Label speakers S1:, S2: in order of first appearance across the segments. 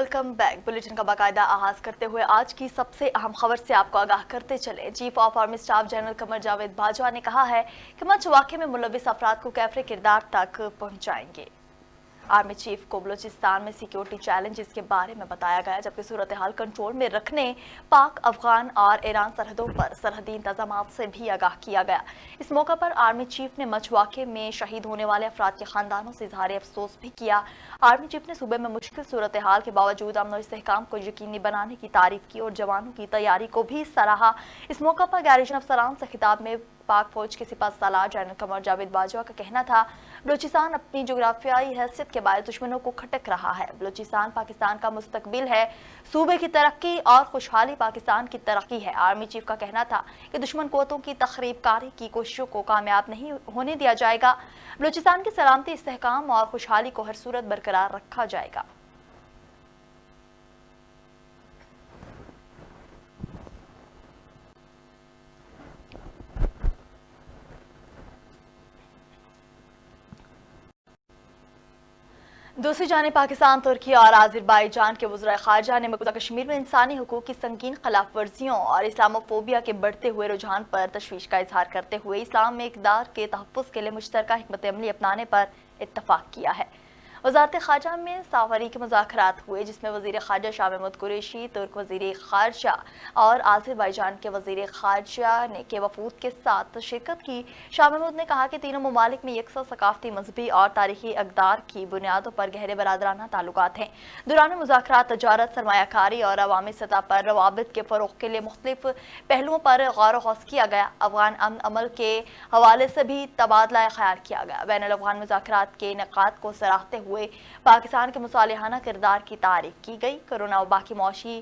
S1: Welcome back. Bulletin का बाकायदा आगाज करते हुए आज की सबसे अहम खबर से आपको आगाह करते चले। Chief of army staff general Qamar Javed Bajwa ने कहा है कि मंच वाक़े में मुलविस अफराद को कैफरे किरदार तक पहुंचाएंगे। आर्मी चीफ को बलूचिस्तान में सिक्योरिटी चैलेंजेस के बारे में बताया गया, जबकि सूरत हाल कंट्रोल में रखने पाक, अफगान और ईरान सरहदों पर सरहदी इंतजाम से भी आगाह किया गया। इस मौका पर आर्मी चीफ ने मंच वाक़े में शहीद होने वाले अफराद के खानदानों से इजहार अफसोस भी किया। आर्मी चीफ ने सूबे में मुश्किल सूरत हाल के बावजूद अमन और इस्तेहकाम को यकीनी बनाने की तारीफ की और जवानों की तैयारी को भी सराहा। इस मौका पर गार्जियन अफसरान से खिताब में पाक फौज के सिपह सालार जनरल कमर जावेद बाजवा का कहना था, बलूचिस्तान अपनी जोग्राफियाई हैसियत के बायस दुश्मनों को खटक रहा है। बलूचिस्तान पाकिस्तान का मुस्तकबिल है। सूबे की तरक्की और खुशहाली पाकिस्तान की तरक्की है। आर्मी चीफ का कहना था कि दुश्मन कुव्वतों की तखरीबकारी की कोशिशों को कामयाब नहीं होने दिया जाएगा। बलूचिस्तान की सलामती, इस्तेहकाम और खुशहाली को हर सूरत बरकरार रखा जाएगा। दूसरी जानिब पाकिस्तान, तुर्की और आज़रबाईजान के वज़ीर ख़ारजा ने मकबूजा कश्मीर में इंसानी हुकूक की संगीन खिलाफ वर्जियों और इस्लामोफोबिया के बढ़ते हुए रुझान पर तशवीश का इजहार करते हुए इस्लाम में इक़दार के तहफ़्फ़ुज़ के लिए मुश्तरका हिकमत अमली अपनाने पर इत्तफ़ाक़ किया है। वज़ारत ख़ारजा में सावरी के मुज़ाकरात हुए, जिसमें वज़ीर ख़ारजा शाह महमूद कुरैशी, तुर्क वज़ीर ख़ारजा और आज़रबाईजान के वज़ीर ख़ारजा ने के वफ़ूद के साथ शिरकत की। शाह महमूद ने कहा कि तीनों ममालिक में यकसा सकाफ़ती, मजहबी और तारीख़ी अक़दार की बुनियादों पर गहरे बरादराना ताल्लुकात हैं। दौरान मुज़ाकरात तजारत, सरमायाकारी और अवामी सतह पर रवाबित के फ़रोग़ के लिए मुख्तलिफ पहलुओं पर गौर व किया गया। अफ़गान अमन अमल के हवाले से भी तबादला ख़याल किया गया। बैनुल अफ़गान मुज़ाकरात के इनेक़ाद को सराहते हुए पाकिस्तान के मुसालिहाना किरदार की तारीफ की गई। कोरोना और बाकी मौशी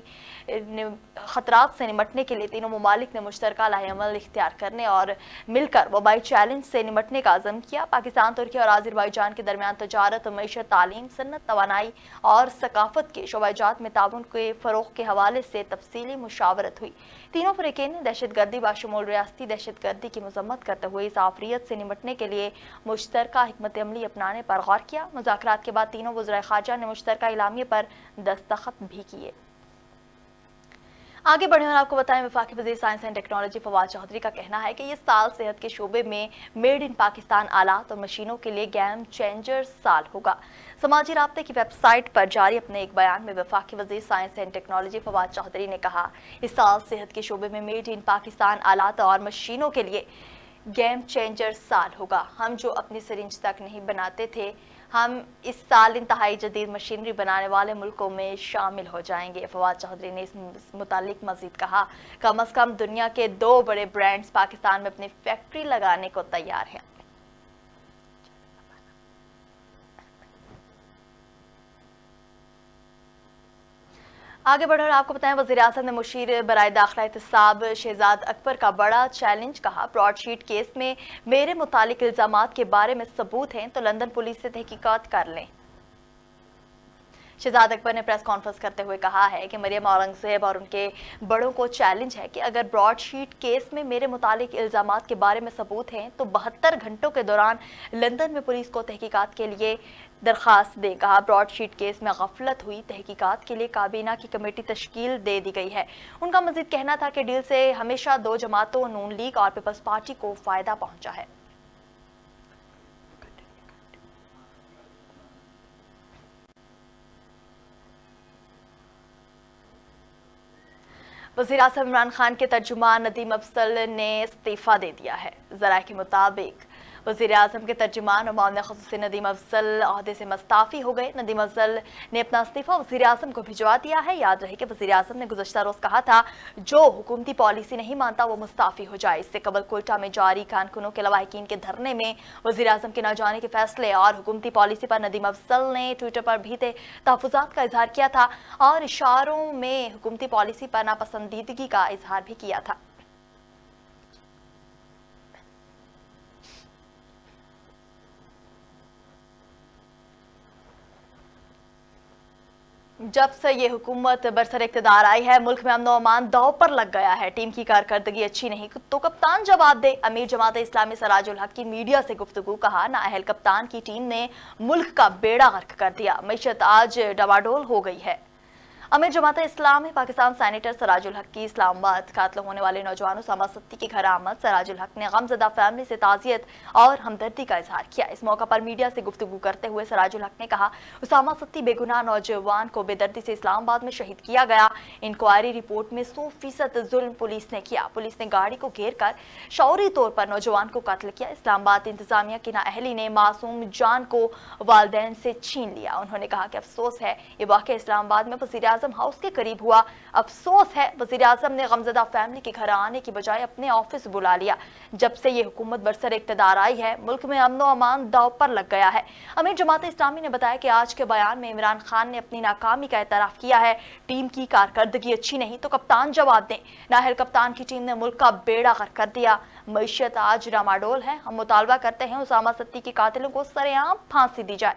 S1: खतरात से निमटने के लिए तीनों ममालिक ने मुश्तरका लाहेअमल इख्तियार करने और मिलकर वबाई चैलेंज से निमटने का अज़म किया। पाकिस्तान, तुर्की और आज़रबाईजान के दरमियान तजारत, मईशत, तालीम, सन्नत, तवानाई और सकाफत के शोबाजात में ताउन के फ़रोग़ के हवाले से तफसीली मुशावरत हुई। तीनों फ़रीक़ैन ने दहशतगर्दी बाशमूल रियासती दहशतगर्दी की मज़म्मत करते हुए इस आफियत से निमटने के लिए मुश्तरका हिकमत अमली अपनाने पर गौर किया। मुज़ाकरात के बाद तीनों वज़ीर ख़ारजा ने मुश्तरका इलामिये पर दस्तखत भी किए। आगे बढ़े और आपको बताएं, वफाकी वज़ीर science and technology Fawad Chaudhry का कहना है कि ये साल सेहत के शोबे में मेड इन पाकिस्तान आलात और मशीनों के लिए गेम चेंजर साल होगा। समाजी राब्ते की वेबसाइट पर जारी अपने एक बयान में वफाकी वज़ीर science and technology Fawad Chaudhry ने कहा, इस साल सेहत के शोबे में मेड इन पाकिस्तान आलात और मशीनों के लिए गेम चेंजर साल होगा। हम जो अपनी सिरिंज तक नहीं बनाते थे, हम इस साल इंतहाई जदीद मशीनरी बनाने वाले मुल्कों में शामिल हो जाएंगे। फवाद चौधरी ने इस मुतालिक मजीद कहा, कम अज़ कम दुनिया के 2 बड़े ब्रांड्स पाकिस्तान में अपनी फैक्ट्री लगाने को तैयार हैं। आगे बढ़कर आपको बताएं, वज़ीर-ए-आज़म ने मुशीर बराए दाखिला एहतसाब शहजाद अकबर का बड़ा चैलेंज कहा। ब्रॉडशीट केस में मेरे मुतालिक इल्ज़ामात के बारे में सबूत हैं तो लंदन पुलिस से तहकीकात कर लें। शहजाद अकबर ने प्रेस कॉन्फ्रेंस करते हुए कहा है कि मरियम औरंगज़ेब और उनके बड़ों को चैलेंज है कि अगर ब्रॉडशीट केस में मेरे मुतालिक इल्ज़ामात के बारे में सबूत हैं तो 72 घंटों के दौरान लंदन में पुलिस को तहकीकात के लिए दरख्वास्त दें। कहा, ब्रॉडशीट केस में गफलत हुई, तहकीकात के लिए काबीना की कमेटी तश्कील दे दी गई है। उनका मजीद कहना था कि डील से हमेशा 2 जमातों नून लीग और पीपल्स पार्टी को फायदा पहुंचा है। वज़ीर-ए-आज़म इमरान खान के तर्जुमान नदीम अफजल ने इस्तीफ़ा दे दिया है। ज़राए के मुताबिक वज़ीर-ए-आज़म के तर्जुमान और मामले ख़ुसूसी नदीम अफजल ओहदे से मुस्ताफ़ी हो गए। नदीम अफजल ने अपना इस्तीफ़ा वज़ीर-ए-आज़म को भिजवा दिया है। याद रहे कि वज़ीर-ए-आज़म ने गुज़श्ता रोज़ कहा था, जो हुकूमती पॉलिसी नहीं मानता वो मुस्ताफ़ी हो जाए। इससे कबल कोयटा में जारी कारकुनों के लवाहिकीन के धरने में वज़ीर-ए-आज़म के न जाने के फैसले और हुकूमती पॉलिसी पर नदीम अफजल ने ट्विटर पर भी तहफ़्फ़ुज़ात का इजहार किया था और इशारों में हुकूमती पॉलिसी पर नापसंदीदगी का इजहार भी किया था। जब से ये हुकूमत बरसर इक़्तिदार आई है, मुल्क में अमन व अमान दांव पर लग गया है। टीम की कारकर्दगी अच्छी नहीं तो कप्तान जवाब दे। अमीर जमात इस्लामी सराजुल हक की मीडिया से गुफ्तगू। कहा, नाअहल कप्तान की टीम ने मुल्क का बेड़ा गर्क कर दिया। मईशत आज डवाडोल हो गई है। अमीर जमात इस्लाम में पाकिस्तान सैनिटर सराजुल हक की इस्लामाबाद कातल होने वाले नौजवान उसामा सत्ती के घर आमद। सराजुल हक ने गमजदा फैमिली से ताजियत और हमदर्दी का इजहार किया। इस मौका पर मीडिया से गुफ्तगू करते हुए सराजुल हक ने कहा, उसामा सत्ती बेगुनाह नौजवान को बेदर्दी से इस्लामाबाद में शहीद किया गया। इंक्वायरी रिपोर्ट में 100% जुल्म पुलिस ने किया। पुलिस ने गाड़ी को घेर कर शौरी तौर पर नौजवान को कत्ल किया। इस्लामाबाद इंतजामिया की नाअहली ने मासूम जान को वालदैन से छीन लिया। उन्होंने कहा कि अफसोस है ये वाक़या इस्लामाबाद में वज़ीर आज़म हाउस के करीब हुआ। अफसोस है वज़ीर आज़म ने गमज़दा फैमिली के घर आने की बजाय अपने ऑफिस बुला लिया। जब से ये हुकूमत बरसर इक़्तिदार आई है, मुल्क में अमन व अमान दाव पर लग गया है। अमीर जमात इस्लामी ने बताया कि आज के बयान में इमरान खान ने अपनी नाकामी का एतराफ़ किया है। टीम की कारकर्दगी अच्छी नहीं तो कप्तान जवाब दें। नाहिल कप्तान की टीम ने मुल्क का बेड़ा गर्क कर दिया। मईशत आज डामाडोल है। हम मुतालबा करते हैं उसामा सत्ती के कातिलों को सरेआम फांसी दी जाए।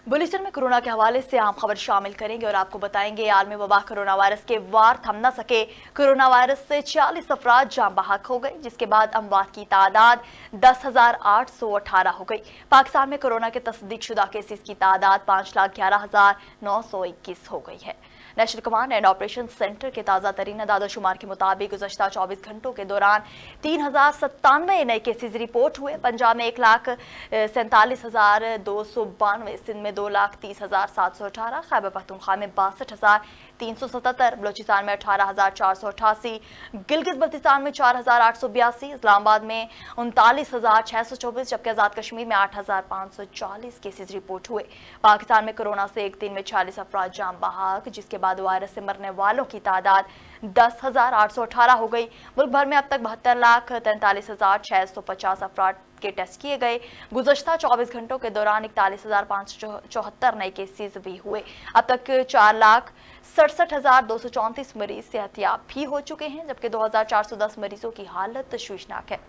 S1: बुलेटिन में कोरोना के हवाले से आम खबर शामिल करेंगे और आपको बताएंगे आलमी वबा कोरोना वायरस के वार थम न सके। कोरोना वायरस से 40 अफराद जान बहक हो गए, जिसके बाद अमवात की तादाद 10,818 हो गई। पाकिस्तान में कोरोना के तस्दीक शुदा केसेस की तादाद 5,11,921 हो गई है। National command and operation centre के ताज़ा तरीन दादोशुमार के मुताबिक गुज़श्ता 24 घंटों के दौरान 3,097 नए केसेज रिपोर्ट हुए। पंजाब में 1,47,292, सिंध में 2,30,718, खैबर पख्तूनख्वा में 62,377, बलोचिस्तान में 18,488, गिलगित बल्तिस्तान में 4,882, इस्लामाबाद में 39,624, जबकि आज़ाद कश्मीर में 8,540 केसेज रिपोर्ट हुए। पाकिस्तान में कोरोना से एक दिन में 40 अफराद जान बहक, जिसके बाद वायरस से मरने वालों की तादाद 10,818 हो गई। मुल्क भर में अब तक 72,43,650 अफराद के टेस्ट किए गए। गुज़श्ता 24 घंटों के दौरान 41,574 नए केसेस भी हुए। अब तक 4,67,234 मरीज सेहतयाब भी हो चुके हैं, जबकि 2,410 मरीजों की हालत तशवीशनाक है।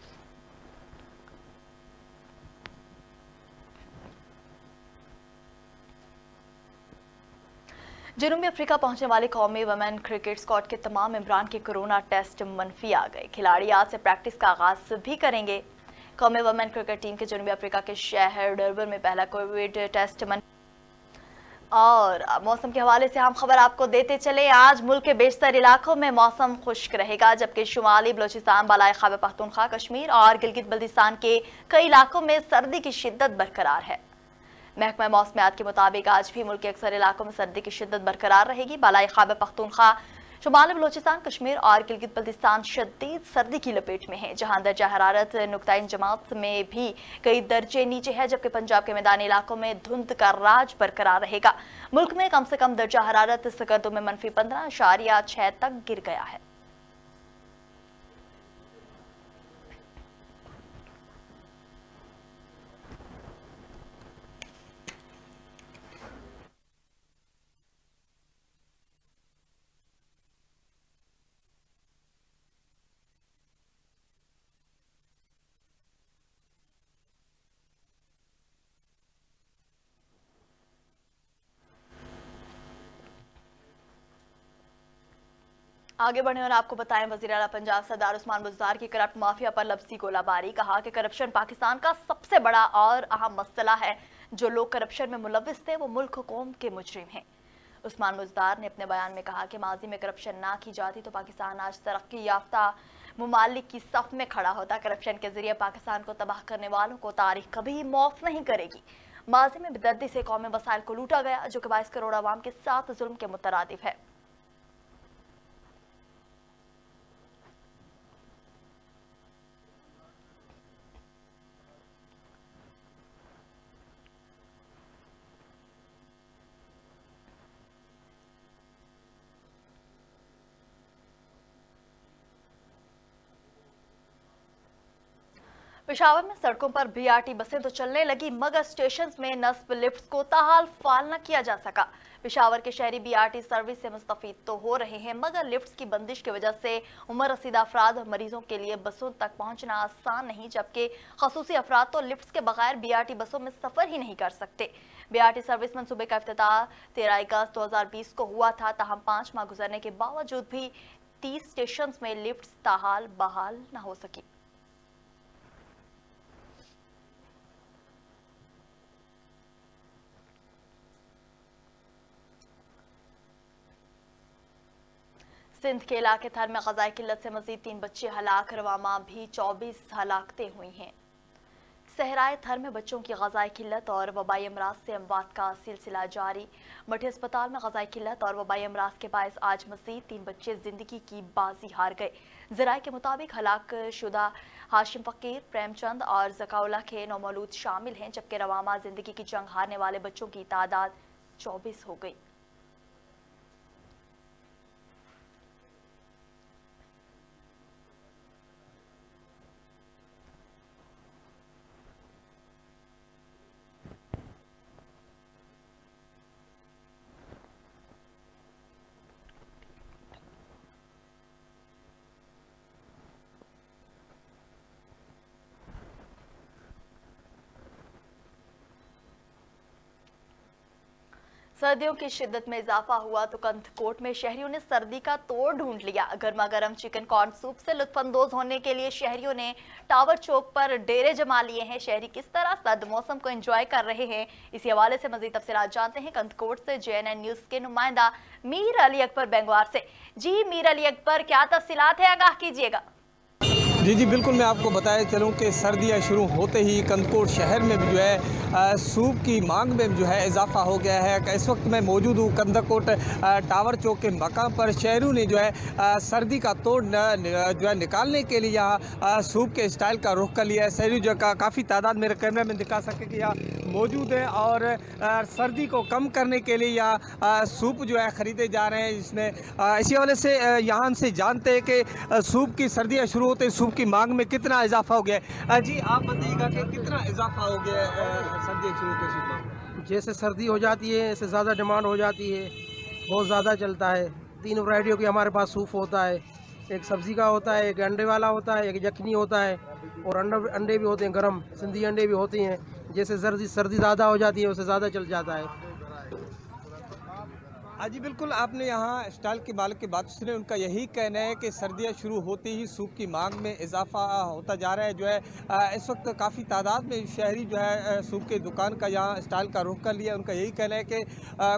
S1: जनूबी अफ्रीका पहुंचने वाले कौमी वुमेन क्रिकेट स्क्वाड के तमाम मेंबरान के कोरोना टेस्ट मनफी आ गए। खिलाड़ी आज से प्रैक्टिस का आगाज भी करेंगे। कौमी वुमेन क्रिकेट टीम के जनूबी अफ्रीका के शहर डरबन में पहला कोविड टेस्ट और मौसम के हवाले से हम खबर आपको देते चले। आज मुल्क के बेशतर इलाकों में मौसम खुश्क रहेगा, जबकि शुमाली बलोचिस्तान, बालाई खैबर पख्तूनख्वा, कश्मीर और गिलगित बल्तिस्तान के कई इलाकों में सर्दी की शिद्दत बरकरार है। महकमा मौसमियात के मुताबिक आज भी मुल्क के अक्सर इलाकों में सर्दी की शिद्दत बरकरार रहेगी। बालाई खैबर पख्तूनख्वा, शुमाली बलोचिस्तान, कश्मीर और गिलगित बल्तिस्तान शदीद सर्दी की लपेट में है, जहां दर्जा हरारत नुक्ताई जमात में भी कई दर्जे नीचे है, जबकि पंजाब के मैदानी इलाकों में धुंध का राज बरकरार रहेगा। मुल्क में कम से कम दर्जा हरारत सकर्दों में -15.6 तक गिर गया है। आगे बढ़े और आपको बताएं, वज़ीर आला पंजाब सरदार उस्मान बुज़दार की करप्ट माफिया पर लफ्ज़ी गोलाबारी। कहा कि करप्शन पाकिस्तान का सबसे बड़ा और अहम मसला है। जो लोग करप्शन में मुलव्विस थे वो मुल्क कौम के मुजरिम हैं। उस्मान बुज़दार ने अपने बयान में कहा कि माजी में करप्शन ना की जाती तो पाकिस्तान आज तरक्की याफ्ता मुमालिक की सफ में खड़ा होता। करप्शन के जरिए पाकिस्तान को तबाह करने वालों को तारीख कभी माफ नहीं करेगी। माजी में बेदर्दी से कौमी वसाइल को लूटा गया, जो कि 22 करोड़ आवाम के साथ जुल्म के मुतरादिफ है। पेशावर में सड़कों पर बीआरटी बसें तो चलने लगी, मगर स्टेशन में नस्ब लिफ्ट को ताहाल फाल न किया जा सका। पेशावर के शहरी बीआरटी सर्विस से मुस्तफीद तो हो रहे हैं, मगर लिफ्ट की बंदिश की वजह से उम्र रसीदा अफराद और मरीजों के लिए बसों तक पहुंचना आसान नहीं, जबकि खसूसी अफराद तो लिफ्ट के बगैर बीआरटी बसों में सफर ही नहीं कर सकते। बीआरटी सर्विस मनसूबे का इफ्तिताह 13 अगस्त 2020 को हुआ था, ताहम 5 माह गुजरने के बावजूद भी 30 स्टेशन में लिफ्ट ताहाल बहाल न हो सकी। सिंध के इलाके थर में ग़ज़ाई किल्लत से मजीद 3 बच्चे हलाक, रवामा भी 24 हलाकतें हुई हैं। सहराए थर में बच्चों की ग़ज़ाई किल्लत और वबाई अमराज से अमवात का सिलसिला जारी। मठी अस्पताल में ग़ज़ाई किल्लत और वबाई अमराज के बायस आज मजीद 3 बच्चे जिंदगी की बाजी हार गए। ज़राए के मुताबिक हलाक शुदा हाशिम फ़कीर, प्रेमचंद और ज़काउल्लाह के नौमौलूद शामिल हैं, जबकि रवामा जिंदगी की जंग हारने वाले बच्चों की तादाद 24 हो गई। सर्दियों की शिद्दत में इजाफा हुआ तो कंथकोट में शहरियों ने सर्दी का तोड़ ढूंढ लिया। गर्मा गर्म चिकन कॉर्न सूप से लुत्फानंदोज होने के लिए शहरियों ने टावर चौक पर डेरे जमा लिए हैं। शहरी किस तरह सर्द मौसम को एंजॉय कर रहे हैं, इसी हवाले से मजीद तफसीलात जानते हैं कंथकोट से JNN न्यूज के नुमाइंदा मीर अली अकबर बेंगवार से। जी मीर अली अकबर, क्या तफसीलात है, आगाह कीजिएगा।
S2: जी बिल्कुल, मैं आपको बताया चलूँ कि सर्दियाँ शुरू होते ही कंदकोट शहर में जो है सूप की मांग में जो है इजाफा हो गया है। इस वक्त मैं मौजूद हूँ कंदकोट टावर चौक के मकाम पर। शहरों ने जो है सर्दी का तोड़ जो है निकालने के लिए यहाँ सूप के स्टाइल का रुख कर लिया है। शहरी जो का काफ़ी तादाद मेरे कैमरे में दिखा सके कि यहाँ मौजूद है और सर्दी को कम करने के लिए यहाँ सूप जो है ख़रीदे जा रहे हैं। इसमें इसी वजह से यहाँ से जानते हैं कि सूप की सर्दियाँ शुरू होते सूप की मांग में कितना इजाफा हो गया है। जी आप बताइएगा कि कितना इजाफा हो गया है सर्दी शुरू होते सूप में?
S3: जैसे सर्दी हो जाती है ऐसे ज़्यादा डिमांड हो जाती है, बहुत ज़्यादा चलता है। 3 वैरायटियों की हमारे पास सूप होता है, एक सब्ज़ी का होता है, एक अंडे वाला होता है, एक यखनी होता है और अंडे भी होते हैं गरम, सिंधी अंडे भी होते हैं। जैसे सर्दी ज़्यादा हो जाती है उससे ज़्यादा चल जाता है।
S2: हाँ जी बिल्कुल, आपने यहाँ स्टॉल के मालिक की बात सुने। उनका यही कहना है कि सर्दियाँ शुरू होते ही सूप की मांग में इजाफा होता जा रहा है। जो है इस वक्त काफ़ी तादाद में शहरी जो है सूप के दुकान का यहाँ स्टॉल का रुख कर लिया। उनका यही कहना है कि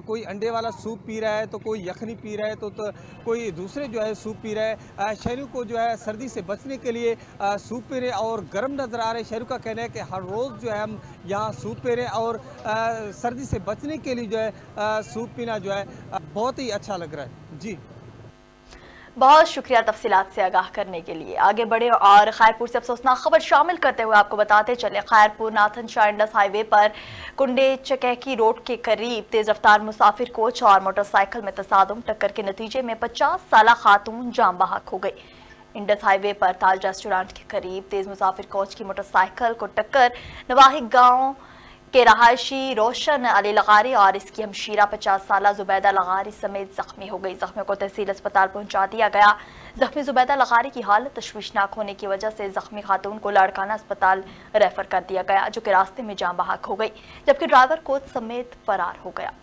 S2: कोई अंडे वाला सूप पी रहा है तो कोई यखनी पी रहा है तो कोई दूसरे जो है सूप पी रहा है। शहरियों को जो है सर्दी से बचने के लिए सूप पी रहे और गर्म नज़र आ रहे। शहरों का कहना है कि हर रोज़ जो है हम यहाँ सूप पी रहे हैं और सर्दी से बचने के लिए जो है सूप पीना जो है बहुत ही अच्छा लग रहा है। जी
S1: बहुत शुक्रिया तफसीलात से आगाह करने के लिए। आगे बढ़े और खैरपुर से अफसोसनाक खबर शामिल करते हुए आपको बताते चले, Khairpur Nathan Shah Indus highway पर कुंडे चकैकी रोड के करीब तेज रफ्तार मुसाफिर कोच और मोटरसाइकिल में तसादुम, टक्कर के नतीजे में 50 साला खातून जाम बहक हो गई। इंडस हाईवे पर ताज रेस्टोरेंट के करीब तेज मुसाफिर कोच की मोटरसाइकिल को टक्कर नवाही गांव के रहायशी रोशन अली लगारी और इसकी हमशीरा 50 साला जुबैदा लगारी समेत जख्मी हो गई। जख्मियों को तहसील अस्पताल पहुंचा दिया गया। जख्मी जुबैदा लगारी की हालत तशवीशनाक होने की वजह से जख्मी खातून को लाड़काना अस्पताल रेफर कर दिया गया, जो कि रास्ते में जाम बहक हो गई, जबकि ड्राइवर कोच समेत फरार हो गया।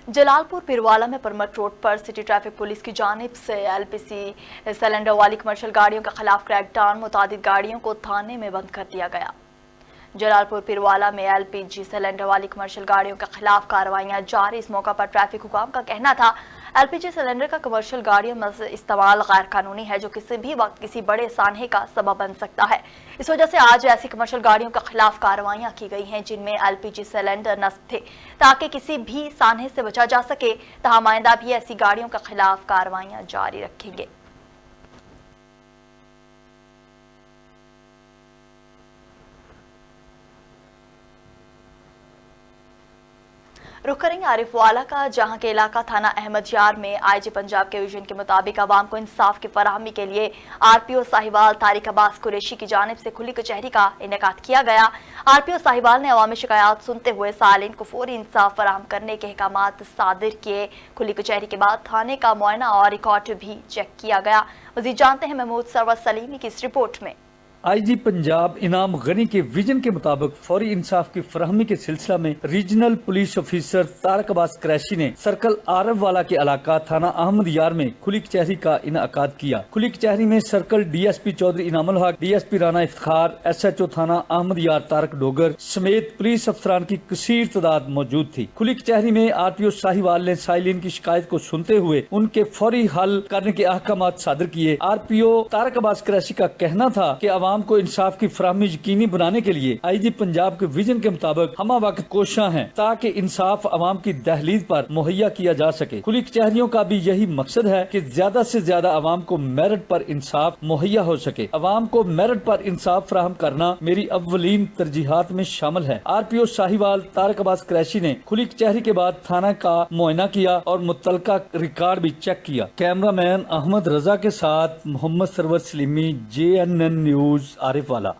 S1: जलालपुर पिरवाला में परमट रोड पर सिटी ट्रैफिक पुलिस की जानिब से LPG सिलेंडर वाली कमर्शियल गाड़ियों के खिलाफ क्रैकडाउन, मुतादिद गाड़ियों को थाने में बंद कर दिया गया। जलालपुर पिरवाला में LPG सिलेंडर वाली कमर्शियल गाड़ियों के खिलाफ कार्रवाइयां जारी। इस मौका पर ट्रैफिक हुकाम का कहना था LPG सिलेंडर का कमर्शियल गाड़ियों में इस्तेमाल गैर कानूनी है, जो किसी भी वक्त किसी बड़े सान्हे का सबब बन सकता है। इस वजह से आज ऐसी कमर्शियल गाड़ियों के खिलाफ कार्रवाइयां की गई हैं जिनमें LPG सिलेंडर नस्ब थे, ताकि किसी भी सान्हे से बचा जा सके। तमाम आइंदा भी ऐसी गाड़ियों के खिलाफ कार्रवाइयां जारी रखेंगे। रुख करेंगे आरिफवाला का, जहां के इलाका थाना अहमद यार में IG पंजाब के विजन के मुताबिक आवाम को इंसाफ की फराहमी के लिए RPO साहिवाल तारिक अब्बास कुरैशी की जानिब से खुली कचहरी का इनेकाद किया गया। RPO साहिवाल ने अवामी शिकायत सुनते हुए सालीन को फौरी इंसाफ फराहम करने के अहकामात सादिर किए। खुली कचहरी के बाद थाने का मुआयना और रिकॉर्ड भी चेक किया गया। मजीद जानते हैं महमूद सरवर सलीमी की इस रिपोर्ट में।
S4: आईजी पंजाब इनाम गनी के विजन के मुताबिक फौरी इंसाफ की फराहमी के सिलसिला में regional police officer Tariq Abbas Qureshi ने सर्कल आरफ वाला के इलाका थाना अहमद यार में खुली कचहरी का इनअकाद किया। खुली कचहरी में सर्कल डीएसपी चौधरी इनामुल हक, डीएसपी राना इफ्तिखार, एसएचओ थाना अहमद यार तारक डोगर समेत पुलिस अफसरान की कसीर तादाद मौजूद थी। खुली कचहरी में आरपीओ साहिवाल ने साइलिन की शिकायत को सुनते हुए उनके फौरी हल करने के अहकाम सादर किए। आरपीओ तारक अब्बास क्रैशी का कहना था कि आवाम को इंसाफ की फराहमी यकीनी बनाने के लिए आईजी पंजाब के विजन के मुताबिक हम वक्त कोशिश हैं ताकि इंसाफ आवाम की दहलीज पर मुहैया किया जा सके। खुली कचहरियों का भी यही मकसद है कि ज्यादा से ज्यादा आवाम को मेरिट पर इंसाफ मुहैया हो सके। आवाम को मेरिट पर इंसाफ फराहम करना मेरी अव्वलीन तरजीहात में शामिल है। आरपीओ साहिवाल तारक अब्बास क्रैशी ने खुली कचहरी के बाद थाना का मुआयना किया और मुतलका रिकॉर्ड भी चेक किया। कैमरामैन अहमद रजा के साथ Muhammad Sarwar Salimi, JNN news Arifwala.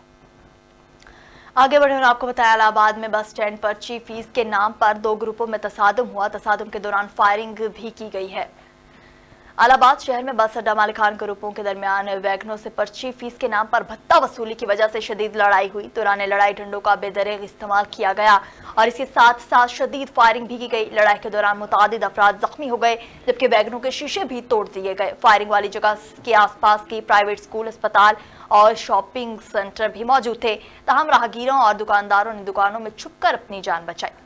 S1: आगे बढ़े और आपको बताया इलाहाबाद में बस स्टैंड पर पर्ची फीस के नाम पर दो ग्रुपों में तसादुम हुआ। तसादुम के दौरान फायरिंग भी की गई है। इलाहाबाद शहर में बस अड्डा मालिकान ग्रुपों के दरमियान वैगनों से पर्ची फीस के नाम पर भत्ता वसूली की वजह से शदीद लड़ाई हुई। दौरान लड़ाई डंडों का बेदरेग इस्तेमाल किया गया और इसके साथ साथ शदीद फायरिंग भी की गई। लड़ाई के दौरान मुतादिद अफराद जख्मी हो गए जबकि वैगनों के शीशे भी तोड़ दिए गए। फायरिंग वाली जगह के आसपास की प्राइवेट स्कूल, अस्पताल और शॉपिंग सेंटर भी मौजूद थे। तमाम राहगीरों और दुकानदारों ने दुकानों में छुपकर अपनी जान बचाई।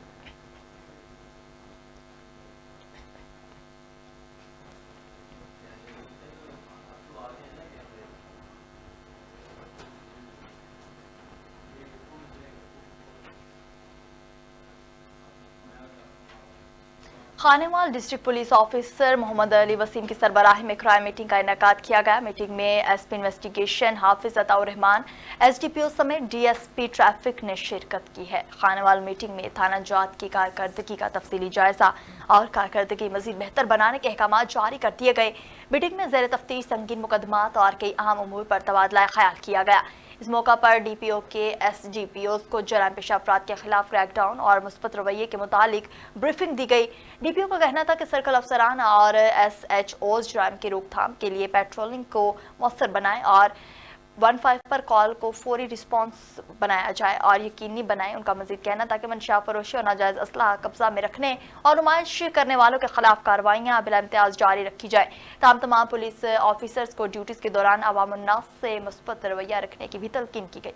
S1: Khanewal district police officer Muhammad Ali Waseem की सरबराही में क्राइम मीटिंग का इनेकाद किया गया। मीटिंग में एसपी इन्वेस्टिगेशन हाफिज अताउर रहमान, एसडीपीओ समेत डीएसपी ट्रैफिक ने शिरकत की है। खानेवाल मीटिंग में थाना जात की कारकर्दगी का तफसीली जायजा और कारकर्दगी मजीद बेहतर बनाने के अहकाम जारी कर दिए गए। मीटिंग में ज़ेर तफ्तीश संगीन मुकदमात और कई अहम उमूर पर तबादला ख्याल किया गया। इस मौका पर डीपीओ के एसडीपीओ को जराइम पेशा अफराद के खिलाफ क्रैकडाउन और मुस्बत रवैये के मुतालिक ब्रीफिंग दी गई। डीपीओ का कहना था कि सर्कल अफसरान और एसएचओज जराइम की रोकथाम के लिए पेट्रोलिंग को मौसर बनाएं और 15 पर कॉल को फौरी रिस्पांस बनाया जाए और यकीनी बनाएं। उनका मजीद कहना था कि मंशा फरोशी और नाजायज असला कब्जा में रखने और नुमाइश करने वालों के खिलाफ कार्रवाइयां बिला इम्तियाज जारी रखी जाए। तमाम पुलिस ऑफिसर्स को ड्यूटीज के दौरान अवाम उन्नास से मुस्बत रवैया रखने की भी तलकीन की गई।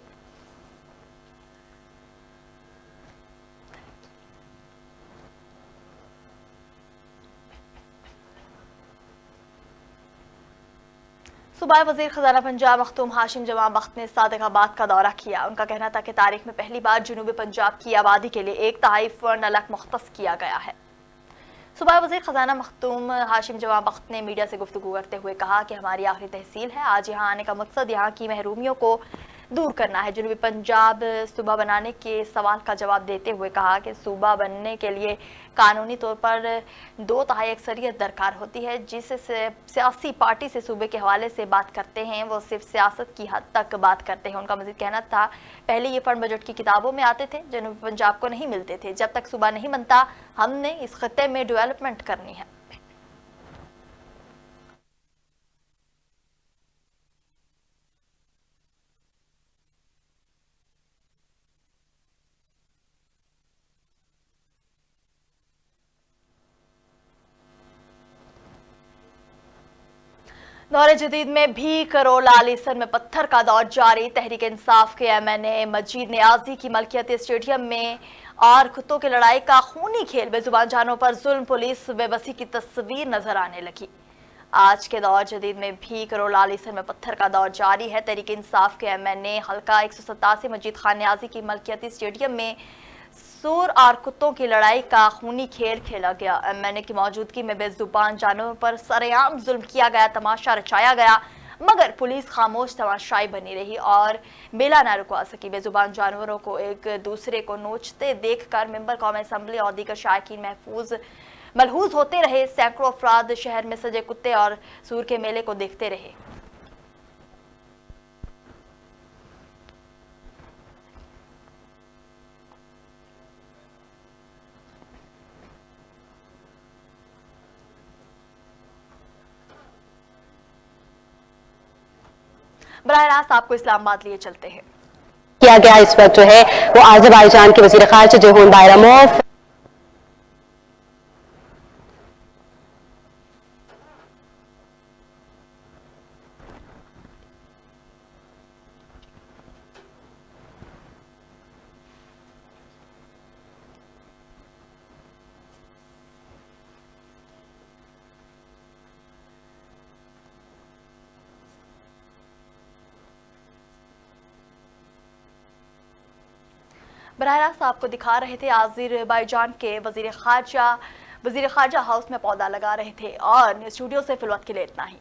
S1: सूबाई वज़ीर ख़ज़ाना पंजाब मखदूम हाशिम जमां बख्त ने सादिकाबाद का दौरा किया। उनका कहना था कि तारीख में पहली बार जनूबी पंजाब की आबादी के लिए 1/3 फंड अलग मुख्तस किया गया है। सूबाई वज़ीर ख़ज़ाना मखदूम हाशिम जमां बख्त ने मीडिया से गुफ्तगू करते हुए कहा कि हमारी आखिरी तहसील है। आज यहाँ आने का मकसद यहाँ की महरूमियों को दूर करना है। जनूबी पंजाब सूबा बनाने के सवाल का जवाब देते हुए कहा कि सूबा बनने के लिए कानूनी तौर पर 2/3 अक्सरियत दरकार होती है। जिस सियासी पार्टी से सूबे के हवाले से बात करते हैं वो सिर्फ सियासत की हद तक बात करते हैं। उनका मजीद कहना था पहले ये फंड बजट की किताबों में आते थे, जनूबी पंजाब को नहीं मिलते थे। जब तक सूबा नहीं बनता हमने इस खत्ते में डेवलपमेंट करनी है। दौरे जदीद में भी करोल आलीसन में पत्थर का दौर जारी। तहरीक इंसाफ के MNA मजीद नियाजी की मलकियत स्टेडियम में और कुत्तों की लड़ाई का खूनी खेल, बेजुबान जानों पर जुल्म, पुलिस बेबसी की तस्वीर नजर आने लगी। आज के दौर जदीद में भी करोल आलीसन में पत्थर का दौर जारी है। तहरीक इंसाफ के MNA हल्का 187 मजीद खान नियाजी की मलकियती स्टेडियम में सूर और कुत्तों की लड़ाई का खूनी खेल खेला गया। MNA की मौजूदगी में बेजुबान जानवरों पर सरेआम जुल्म किया गया, तमाशा रचाया गया, मगर पुलिस खामोश तमाशाई बनी रही और बेला न रुकवा सकी। बेजुबान जानवरों को एक दूसरे को नोचते देखकर मेंबर कौमी असम्बली और दीगर शायकीन मलहूज होते रहे। सैकड़ों अफराद शहर में सजे कुत्ते और सूर के मेले को देखते रहे। बराह रास्त आपको इस्लामाबाद लिए चलते हैं।
S5: किया गया इस वक्त जो है वो अज़रबैजान के वज़ीर ख़ारिजा जेहून बैरमोव
S1: बराह रास्त आपको दिखा रहे थे आज़रबाईजान के वज़ीर ख़ारजा हाउस में पौधा लगा रहे थे। और स्टूडियो से फिलहाल के लिए इतना ही।